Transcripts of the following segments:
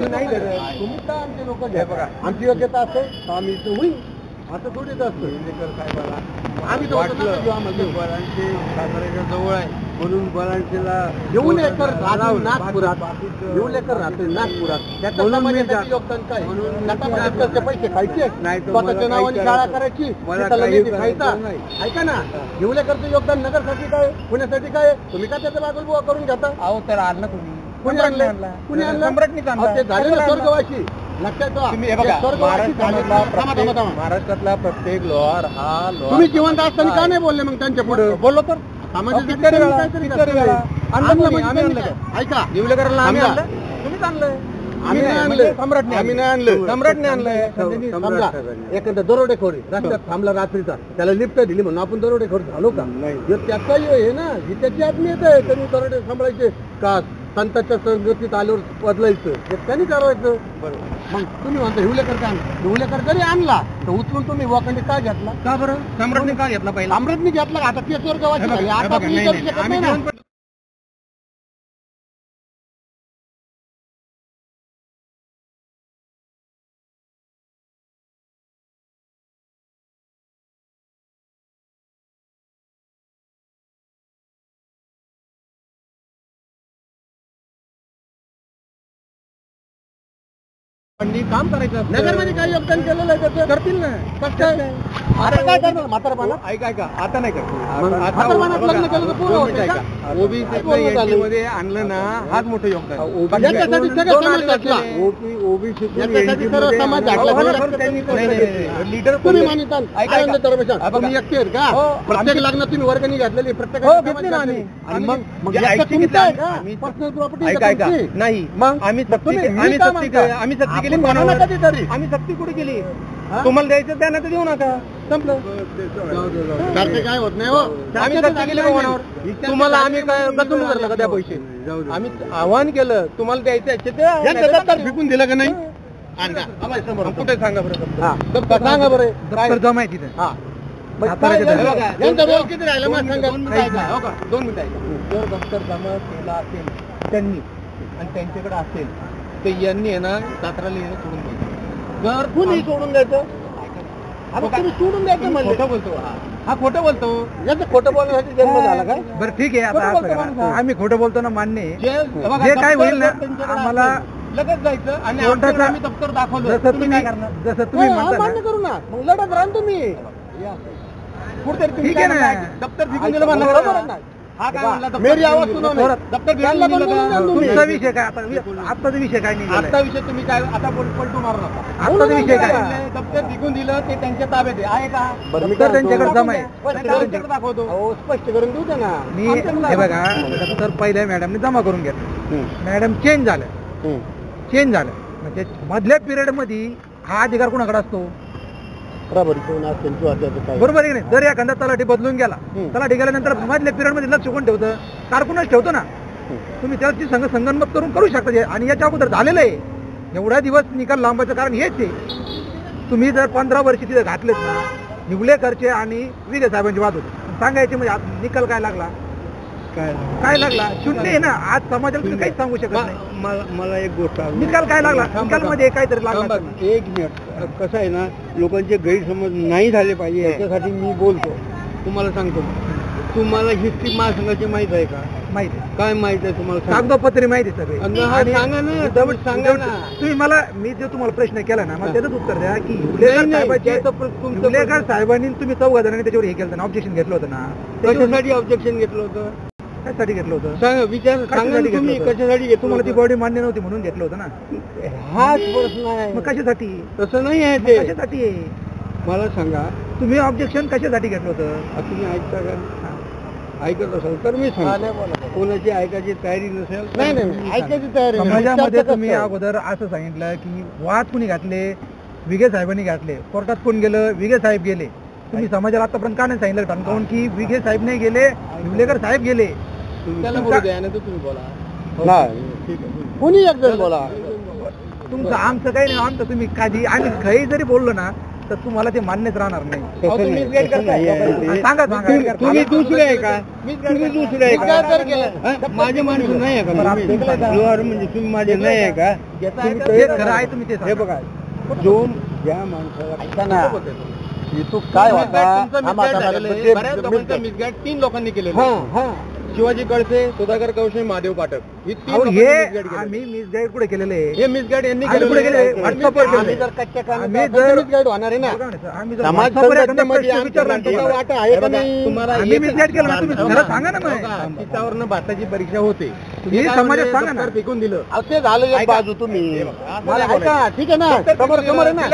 आम्ही नाही करत. तुम्ही का आमचे लोक घ्या बघा. आमची योग्यता असते आम्ही इथं होईल असं थोडीच असतं. इंदेकर साहेबाला आम्ही बलांचे साताऱ्याच्या जवळ आहे म्हणून बलांचेला येऊन एकर नागपुरात येऊन एकर राहतोय नागपुरात त्याचं योगदान काय म्हणून पैसे खायचे नाही स्वतःच्या नावाने शाळा करायची खायचा ऐका ना येऊलेकरचं योगदान नगरसाठी काय पुण्यासाठी काय तुम्ही का त्याचा बागलबुवा करून घेता. अहो तर आणलं तुम्ही कुणी आणलं कुणी आणलं सम्राटने ते झाले ना स्वर्गवासी लक्षात महाराष्ट्रातला प्रत्येक लोहार हा तुम्ही जिवंत असताना का नाही बोलले मग त्यांच्या पुढे बोललो तर ऐका येऊलेकरला आम्ही आणलं तुम्हीच आणलंय आम्ही नाही आणलं सम्राटने आम्ही नाही आणलं सम्राटने आणलंय. समजा एखादा दरोडेखोरी रस्त्यात थांबला रात्रीचा त्याला लिफ्ट दिली म्हणून आपण दरोडेखोर झालो का नाही. त्याचा हे ना ही त्याची आत्मीयत आहे त्यांनी दरोडे सांभाळायचे का संतांच्या संगतीत आल्यावर बदलायचं हे त्यांनी ठरवायचं. मग तुम्ही म्हणता हिवलेकर का हिवलेकर जरी आणला तर उचलून तुम्ही वाकंडी का घेतला का बरं सम्राटने का घेतला पहिला सम्राटने घेतला आता केसवर गवाची झाली आता नाही ना. काम करायचं नगरमध्ये काय योगदान केलेलं आहे त्याचं करतील ना कसं काय आता काय करणार म्हातारपणा ऐका ऐका आता नाही करणार लग्न केलं तर ओबीसी मध्ये आणलं ना हाच मोठं योगदान याच्यासाठी सगळं ओबीसी सर्व समाज लीडर तुम्ही मानिता तुम्ही एकटे का प्रत्येक लग्नात तुम्ही वर्गणी घातलेली प्रत्येक आणि मग पर्सनल प्रॉपर्टी नाही मग आम्ही सक्ती केली आम्ही सक्ती कुठे केली तुम्हाला द्यायचं त्यांना तर देऊ नका संपलं काय होत नाही हो आम्ही सक्ती केली तुम्हाला आम्ही काय गचून धरलं का त्या पैसे आम्ही आव्हान केलं तुम्हाला द्यायचं फेकून दिलं का नाही कुठे सांगा बरं सांगा बरं जमा आहे तिथे हा किती राहिलं मग सांगा 2 मिनिटं जर दफ्तर जमा केला असेल त्यांनी आणि त्यांच्याकडे असेल तर यांनी आहे ना साताराला येणं सोडून द्यायचं. जर कुणी सोडून द्यायचं तुम्ही सोडून द्यायचं म्हणजे खोटं बोलतो हा खोटं बोलतो याचं खोटं बोलण्यासाठी जन्म झाला काय बरं ठीक आहे आता आम्ही खोटं बोलतो ना मान्य जे काय होईल ना आम्हाला लगेच जायचं आणि आम्ही दप्तर दाखवलं तुम्ही काय करणार जसं तुम्ही मान्य करू ना मग लढत राहा तुम्ही कुठेतरी ठीक आहे ना दप्तर फेकून दिलं म्हणलं बरोबर ना हा काय म्हणला मेरी आवाज सुनावणार दप्तर तुमचा विषय काय आताचा विषय काय नाही आता विषय तुम्ही काय आता पलटू मारू नका आताचा विषय काय दप्तर फेकून दिलं ते त्यांच्या ताब्यात आहे का दप्तर त्यांच्याकडे जमा आहे दाखवतो स्पष्ट करून देऊ ना मी हे बघा दप्तर पहिल्या मॅडमने जमा करून घेतलं मॅडम चेंज झालं म्हणजे मधल्या पिरियड मध्ये हा अधिकार कोणाकडे असतो बरोबर आहे की नाही. जर एखादा तलाठी बदलून गेला तलाठी गेल्यानंतर मधल्या पिरियड मध्ये लक्ष कोण ठेवतं कारकुनच ठेवतो ना तुम्ही त्याची संगनमत करू शकता आणि याच्या अगोदर झालेलं आहे एवढा दिवस निकाल लांबायचं कारण हेच आहे तुम्ही जर 15 वर्ष तिथे घातलेत ना निवलेकरचे आणि विगे साहेबांची वाद होते सांगायचे म्हणजे निकाल काय लागला काय लागला शून्य आहे ना आज समाजाला तुम्ही काहीच सांगू शकत नाही. मला एक गोष्ट निकाल काय लागला निकाल मध्ये काहीतरी लागला. एक मिनिट कसं आहे ना लोकांचे गैरसमज नाही झाले पाहिजे याच्यासाठी मी बोलतो तुम्हाला सांगतो तुम्हाला हिस्ट्री महासंघाची माहित आहे का माहिती काय माहित आहे तुम्हाला कागदोपत्री माहिती सगळे सांगा ना सांगा ना तुम्ही मला मी जो तुम्हाला प्रश्न केला ना मला त्याचंच उत्तर द्या की हुलेकर साहेबांनी तुम्ही 14 जणांनी त्याच्यावर हे केलं ना ऑब्जेक्शन घेतलं होतं ना कशासाठी ऑब्जेक्शन घेतलं होतं कशासाठी घेतलं होतं सांगा विचार सांगा तुम्ही कशासाठी तुम्हाला ती बॉडी मान्य नव्हती म्हणून घेतलं होतं ना हाच प्रश्न आहे मग कशासाठी तसं नाही आहे ते कशासाठी आहे मला सांगा तुम्ही ऑब्जेक्शन कशासाठी घेतलं होतं तुम्ही ऐकता का ऐकत असाल तर मी सांगा कोणाची ऐकायची तयारी नसेल नाही ऐकायची तयारी समाजामध्ये तुम्ही अगोदर असं सांगितलं की वाद कुणी घातले विगे साहेबांनी घातले कोर्टात कोण गेलं विगे साहेब गेले तुम्ही समाजाला आतापर्यंत का नाही सांगितलं ठणकावून की विगे साहेब नाही गेले हुलेकर साहेब गेले त्याला बोलू द्या ना तुम्ही बोला ठीक आहे कोणी एक जण बोला तुमचं आमचं काही नाही आमचं तुम्ही कधी आम्ही काही जरी बोललो ना तर तुम्हाला ते मान्यच राहणार नाही. तुम्ही दुसरे आहे का? तुम्ही दुसरे आहे का? माझे माणूस नाही आहे का? म्हणजे तुम्ही माझे नाही आहे का? खरं आहे तुम्ही ते हे बघा, जो ज्या माणसाला ऐका ना, तू काय होता मिसगाईड 3 लोकांनी केलेलं. शिवाजी कळसे, सुधाकर कौशे, महादेव पाठक, ही 3 हे आम्ही मिसगाईड कुठे केलेले हे मिसगाईड यांनी कुठे केले? व्हॉट्सअपवर आम्ही जर कच्च्या कामात मिसगाईड होणार आहे ना. समाज संघटनेमध्ये आमचा वाटा आहे का नाही? तुम्हाला मिसगाईड केलं ना, तुम्ही खरं सांगा ना. मग तिच्यावरनं भारताची परीक्षा होते, हे समाजात सांगा ना. फेकून दिलं. ते झालं एक बाजू. तुम्ही मला ऐका, ठीक आहे ना, समोर आहे ना.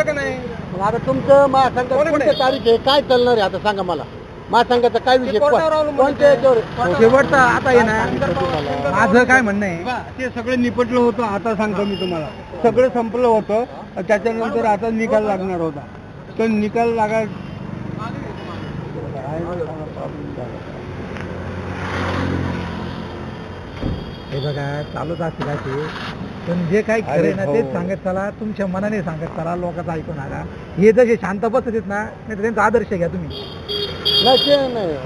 मग आता तुमचं महासंघ कोणत्या तारीख आहे, काय चालणार आहे आता सांगा मला. महासंघाचा काय विषय, कोणत्या याच्यावर? शेवटचा आता आहे ना, माझं काय म्हणणं आहे, ते सगळं निपटलं होतं. आता सांगतो मी तुम्हाला, सगळं संपलं होतं. त्याच्यानंतर आता निकाल लागणार होता. तर निकाल लागा हे बघा, चालूच असेल असे, पण जे काही खरं ना तेच सांगत चला, तुमच्या मनाने सांगत चला, लोकांचं ऐकू नका. हे जसे शांत बसत ना, नाही त्यांचा आदर्श घ्या तुम्ही.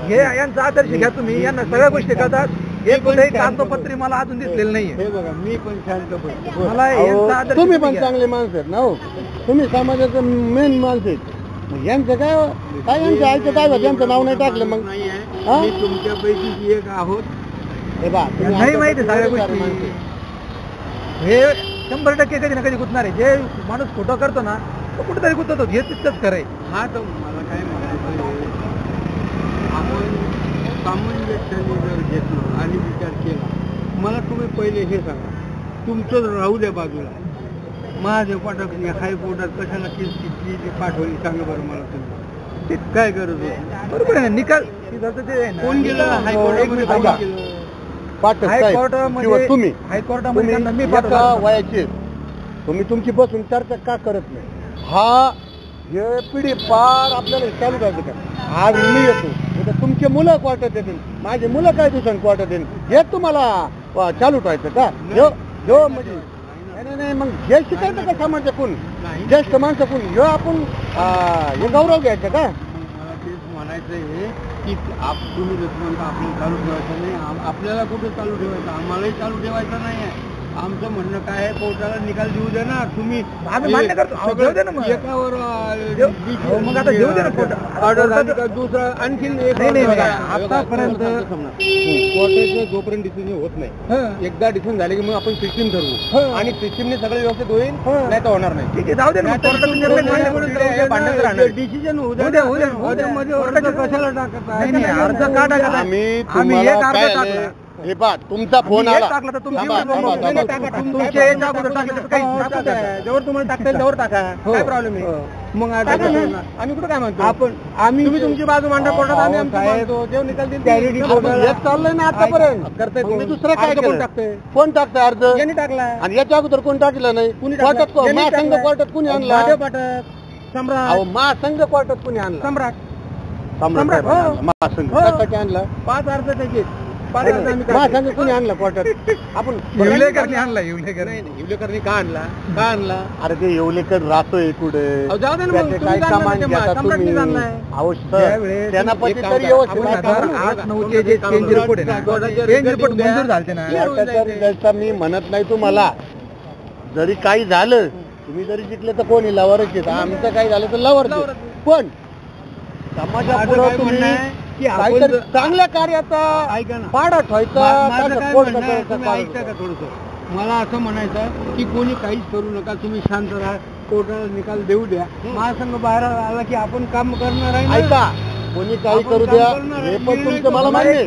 हे यांचा आदर्श घ्या तुम्ही. यांना सगळ्या गोष्टी करतात. हे कुठेही कागदोपत्री मला अजून दिसलेलं नाहीये. हे बघा, मी पण शांत बसतो. मला यांचा आदर्श तुम्ही पण चांगले माणसं आहेत ना. हो, तुम्ही समाजाचं मेन माणसं आहेत. मग यांचं काय काय यांचं ऐकत काय यांचं नाव नाही टाकलं मग. मी तुमच्यापैकी एक आहोत. हे बा, नाही माहिती सगळ्या गोष्टी. हे 100% कधी ना कधी गुंतणार आहे. जे माणूस खोटं करतो ना, तो कुठेतरी गुंततो. हे तितकंच खरं आहे. हा, तर मला काय म्हणायचं, आपण सामंजस्याने जर घेतलं आणि विचार केला. मला तुम्ही पहिले हे सांगा, तुमचं राहू द्या बाजूला. महादेव पाठकने हायकोर्टात कशाला केस किती पाठवली सांगा बरं मला. तुम्ही ते काय गरज होती? बरोबर आहे. निकाल कोण गेलं हायकोर्टामध्ये? हायकोर्टामध्ये तुम्ही हायकोर्टामध्ये मी एका वयाचे तुम्ही तुमची बसून चर्चा का करत नाही? हा, हे पिढी पार आपल्याला चालू करायचं का? आज मी येतो, तुमचे मुलं क्वार्टर देतील, माझे मुलं काय दिवसांनी क्वार्टर देतील, हे तुम्हाला चालू ठेवायचं का? जो म्हणजे नाही, मग हे शिकायचं का समाजात? कोण ज्येष्ठ माणसं कोण ह्यो आपण हे गौरव घ्यायचं का? मला तेच म्हणायचं आहे की तुम्ही जसं म्हणता आपण चालू ठेवायचं नाही. आपल्याला कुठे चालू ठेवायचं? आम्हालाही चालू ठेवायचं नाही आहे. आमचं म्हणणं काय आहे, कोर्टाला निकाल देऊ दे ना. तुम्ही आम्ही मान्य करतो. एकावर मग आता देऊ दे ना कोर्ट. ऑर्डर झाली का दुसरा आणखीन एक आतापर्यंत कोर्टाचं जोपर्यंत डिसिजन होत नाही, एकदा डिसिजन झाले की मग आपण सिस्टीम ठरवू आणि सिस्टीमने सगळं व्यवस्थित होईल, नाही तर होणार नाही. ठीक आहे, जाऊ दे ना. डिसिजन होऊ द्या. कशाला टाकत अर्ज का टाकत? आम्ही एक अर्ज टाकला. हे पहा, तुमचा फोन आला. टाकला तर तुमच्या जेव्हा तुम्हाला टाकता येईल त्यावर टाका. काय प्रॉब्लेम आहे? मग आम्ही कुठं काय म्हणतो? तुम्ही तुमची बाजू मांडा कोर्टात, आम्ही आमची मांडतो. जेव्हा निकाल देईल चाललंय ना आतापर्यंत. करताय दुसरं काय कोण टाकतंय? कोण टाकतंय अर्ज? यांनी टाकला. आणि याच्या अगोदर कोण टाकलं नाही? कोर्टात महासंघ कोर्टात कुणी आणला? महादेव पाठक, सम्राट. महासंघ कोर्टात कुणी आणला? सम्राट महासंघ कशासाठी आणला? 5 अर्ज त्याचे. महासंघ कुणी आणला कोर्टात? आपण येवलेकरनी आणला. येवलेकरनी का आणला? अरे ते येवलेकर राहतोय कुठे? जाऊ दे ना, काय सामान घेता तुम्ही? सेनापती तरी व्यवस्थित 8-9चे जे चेंज रिपोर्ट आहे ना, चेंज रिपोर्ट मंजूर झालते ना. मी म्हणत नाही तुम्हाला, जरी काही झालं, तुम्ही जरी जिंकले तर कोणी लवरच येत. आमचं काही झालं तर लवर, पण समाजापुढं तुम्ही काहीतरी चांगल्या कार्याचा पाडा ठेवायचा. ऐकता का थोडस? मला असं म्हणायचं की कोणी काहीच करू नका, तुम्ही शांत राहा, कोर्टाला निकाल देऊ द्या. महासंघ बाहेर आला की आपण काम करणार आहे. ऐका, कोणी काही करू द्या, हे पण तुमचं मला मान्य आहे.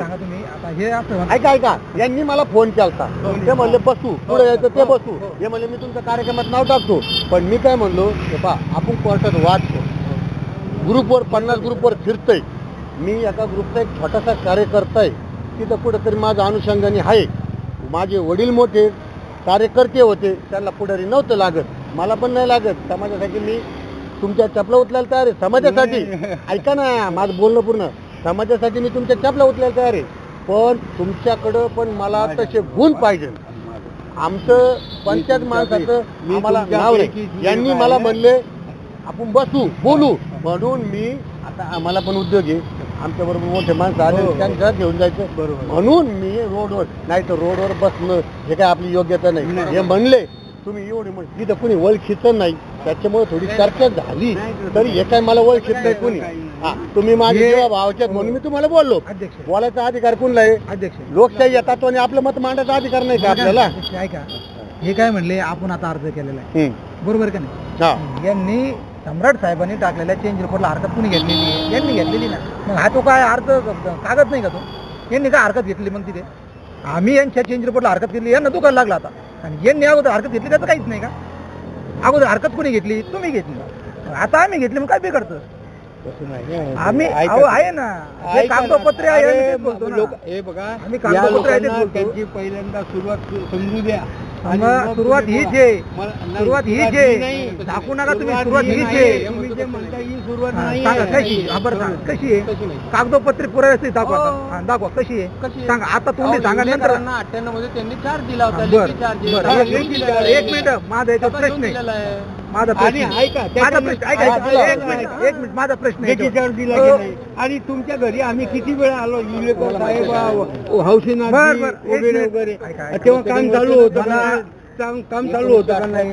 ऐका, यांनी मला फोन केलता. ते म्हणले बसू, पुढे यायचं ते बसू. हे म्हणले मी तुमच्या कार्यक्रमात नाव टाकतो. पण मी काय म्हणलो, हे पहा, आपण कोर्टात वाचतो, ग्रुपवर 50 ग्रुपवर फिरतोय. मी एका ग्रुपचा एक छोटासा कार्यकर्ता आहे. तिथं कुठेतरी माझं अनुषंगाने आहे. माझे वडील मोठे कार्यकर्ते होते, त्यांना पुढारी नव्हतं लागत, मला पण नाही लागत. समाजासाठी मी तुमच्या चपला उचलायला तयार आहे. समाजासाठी ऐका ना, माझं बोलणं पूर्ण. समाजासाठी मी तुमच्या चपला उचलायला तयार आहे. पण तुमच्याकडं पण मला तसे गुण पाहिजे. आमचं पंचायत माणसाचं आम्हाला नाव नाही. यांनी मला म्हणले आपण बसू बोलू. म्हणून मी आता आम्हाला पण उद्योग आहे, आमच्या बरोबर मोठे माणसं आले त्यांच्या घेऊन जायचं. बरोबर. म्हणून मी रोडवर नाही तर रोडवर बसणं हे काय आपली योग्यता नाही. हे म्हणले तुम्ही एवढे तिथं कुणी ओळखीत नाही, त्याच्यामुळे थोडी चर्चा झाली तरी हे काय मला ओळखीत नाही कुणी. हा तुम्ही माझे भावच्यात म्हणून मी तुम्हाला बोललो. बोलायचा अधिकार कोणला आहे? अध्यक्ष. लोकशाही या तत्वाने आपलं मत मांडायचा अधिकार नाही का आपल्याला? ऐका, हे काय म्हणले आपण आता अर्ज केलेला आहे, बरोबर का नाही? यांनी सम्राट साहेबांनी टाकलेल्या चेंज रिपोर्टला हरकत कुणी घेतलेली? यांनी घेतलेली ना. मग हा तो काय अर्ज कागद नाही का तो? यांनी काय हरकत घेतली मग तिथे? आम्ही यांच्या चेंज रिपोर्टला हरकत घेतली, यांना दुकान लागला आता. आणि यांनी अगोदर हरकत घेतली त्याचं काहीच नाही का? अगोदर हरकत कुणी घेतली? तुम्ही घेतली. आता आम्ही घेतली, मग काय बिघडतं? आम्ही आहे ना, हे कागदपत्रे आहे, हे बघा आम्ही कागदपत्र आहे त्यांची पहिल्यांदा सुरुवात समजू द्या. सुरुवात हीच आहे, सुरुवात हीच आहे. दाखवू नका तुम्ही, सुरुवात हीच आहे. तुम्ही जे म्हणता ही सुरुवात नाही. सांगा कशी? बरं सांगा कशी आहे? कागदपत्रे पुरावे दाखवा, दाखवा कशी आहे सांगा. आता तुम्ही सांगा नंतर. 98 मध्ये त्यांनी चार्ज दिला होता. एक मिनिट, माझा याचा प्रश्न आहे. माझा प्रश्न ऐका, एक मिनिट, माझा प्रश्न आहे. आणि तुमच्या घरी आम्ही किती वेळा आलो, साहेब हौसेनाथ वगैरे, तेव्हा काम चालू होतं का? काम चालू होतं का नाही?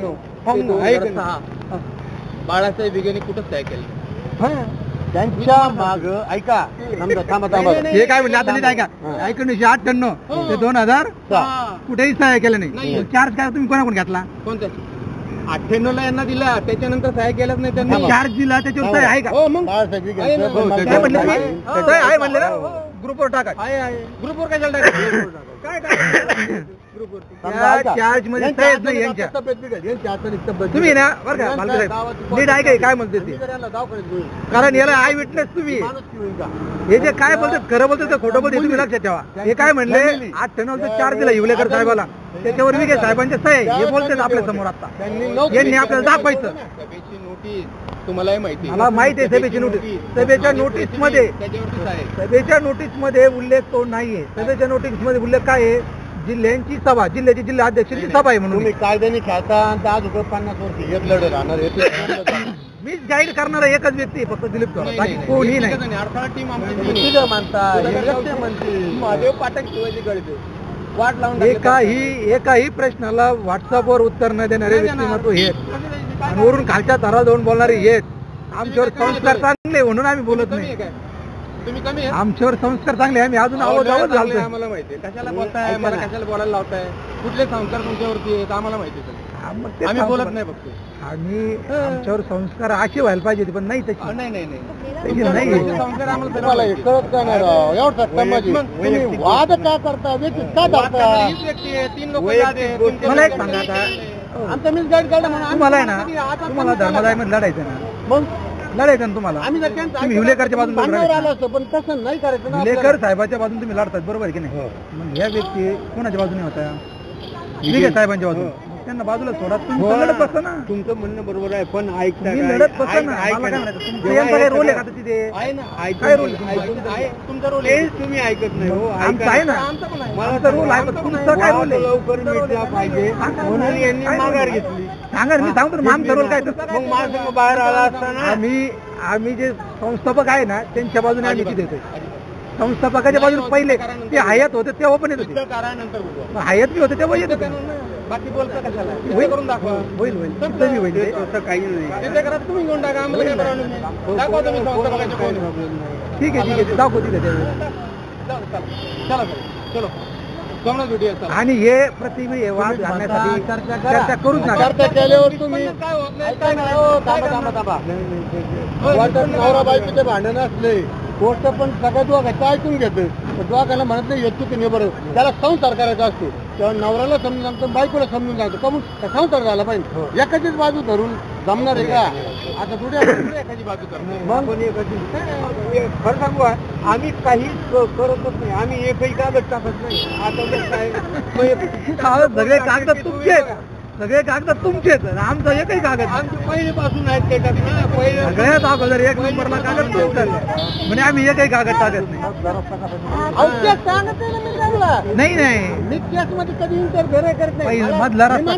बाळासाहेब विगेने कुठं तयार केलं? त्यांच्या माग ऐका, थांबा हे काय म्हणले आता नीट ऐका. 1998 ते 2000 कुठेही सहाय्य केलं नाही. चार्ज काय तुम्ही कोणाकडून घेतला? कोणत्या 98 ला यांना दिला, त्याच्यानंतर सहाय्य केलंच नाही त्यांनी. चार्ज दिला त्याच्यावर सहाय्य आहे का? हो मग काय म्हणले तुम्ही? सहाय्य आहे म्हणले ना, ग्रुपवर टाका. ग्रुपवर कशाला टाकायचं? काय चार्ज मध्ये सहाय्यच नाही यांच्या. तुम्ही ना बरं का मालक साहेब नीट ऐका काय म्हणते ते, कारण याला आय विटनेस तुम्ही. हे जे काय बोलतात खरं बोलतात का खोटं बोलतात तुम्ही लक्षात ठेवा. हे काय म्हणले 98 चार्ज दिला हिवलेकर साहेबाला, त्याच्यावर विखे साहेबांच्या सह्या हे बोलतात आपल्या समोर. आता यांनी आपल्याला दाखवायचं. सभेची नोटीस तुम्हालाही माहिती, मला माहिती आहे सभेची नोटीस. सभेच्या नोटीस मध्ये, सभेच्या नोटीस मध्ये उल्लेख तो नाहीये. सभेच्या नोटीस मध्ये उल्लेख काय आहे? जिल्ह्यांची सभा, जिल्ह्याची जिल्हा अध्यक्षांची सभा आहे म्हणून. तुम्ही कायद्याने खेळता आज 50 वर्ष एक लढत राहणार. मीच गाईड करणारा एकच व्यक्ती फक्त दिलीप पवार, बाकी कोणी नाही. अडथळा टीम महादेव पाठक शिवाजी गळते वाट लावून एकाही प्रश्नाला व्हॉट्सअपवर उत्तर न देणारे व्यक्तिमत्व हे, आणि वरून खालच्या थराला जाऊन बोलणारे हेच. आमच्यावर संस्कार चांगले म्हणून आम्ही बोलत नाही. तुम्ही कमी आमच्यावर संस्कार चांगले, आम्ही अजून आवाज घालतोय. आम्हाला माहिती आहे कशाला बोलताय, मला कशाला बोलायला लावताय, कुठले संस्कार तुमच्यावरती आहेत आम्हाला माहिती आहे. आम्ही बोलत नाही फक्त. आम्ही आमच्यावर संस्कार असे व्हायला पाहिजे पण नाही तशी. नाही संस्कार तुम्हाला हे कळत का नाही राव? एवढा समाज तुम्ही वाद का करता? व्यक्ती का धरता? हीच व्यक्ती आहे, 3 लोक मला एक सांगा आता, आमचा मीच गाईड काढला म्हणून तुम्हाला आहे ना, तुम्हाला धर्मदायमध्ये लढायचं ना, मग लढायचं ना तुम्हाला. आम्ही जर तुम्ही हिवलेकरच्या बाजून आलो असतो पण तसं नाही करायचं ना. हिवलेकर साहेबाच्या बाजून तुम्ही लढतात बरोबर की नाही? मग ह्या व्यक्ती कोणाच्या बाजूने होत्या? विखे साहेबांच्या बाजून. त्यांना बाजूला सोडा, तुम्ही लढत बसता ना. तुमचं म्हणणं बरोबर आहे, पण ऐकता मी लढत बसता ना. मला काय म्हणायचं, तुमचा काय रोल आहे का तिथे? आहे ना, काय रोल तुमचा रोल आहे, तुम्ही ऐकत नाही हो. आमचा आहे ना, आमचा रोल आहे, पण तुमचा काय रोल आहे? लवकर मिटला पाहिजे म्हणून यांनी माघार घेतली. सांगा मी सांगतो ना, आमचा रोल काय? मग माझं बाहेर आला असताना आम्ही जे संस्थापक आहे ना त्यांच्या बाजूने आम्ही तिथे येतोय. संस्थापकाच्या बाजूने पहिले ते हयात होते तेव्हा पण येत होते, हयात बी होते तेव्हा येत होते. बाकी बोलता कशाला? होईल करून दाखवा. होईल तिथे बी होईल. असं काही नाही. तिथे करा, तुम्ही घेऊन टाका, आम्हाला काय प्रॉब्लेम नाही. दाखवा तुम्ही संस्थापकाचे कोण. ठीक आहे दाखवू तिथे. चला चलो सोमनाथ भेटूया. आणि हे प्रतिमे वाद घालण्यासाठी चर्चा करूच ना. चर्चा केल्यावर तुम्ही काय होत नाही, काय नवरा बायकोचे भांडण असले गोष्ट पण सगळ्या दोघांचं ऐकून घेतं. दोघांना म्हणत नाही येतो की नाही बरं, त्याला संसार करायचा असतो तेव्हा नवऱ्याला समजून सांगतो, बायकोला समजून सांगतो. कमून संसार झाला पाहिजे. एकाचीच बाजू धरून जमणार आहे का? आता थोडी एखादी बाजू करणार. मग खरं सांगू आम्ही काही करतच नाही. आम्ही एकही कागद टाकत नाही. आता सगळे कागद तुमचे, सगळे कागद तुमचेच, आमचा एकही कागद. आमचे पहिलेपासून आहेत ते टाकणं. पहिले सगळ्यात अगोदर 1 नंबरला कागद तुमचं म्हणजे आम्ही एकही कागद टाकत नाही. सांगत नाही मी केस मध्ये कधी इंटरफेअर करत नाही. मधला रस्ता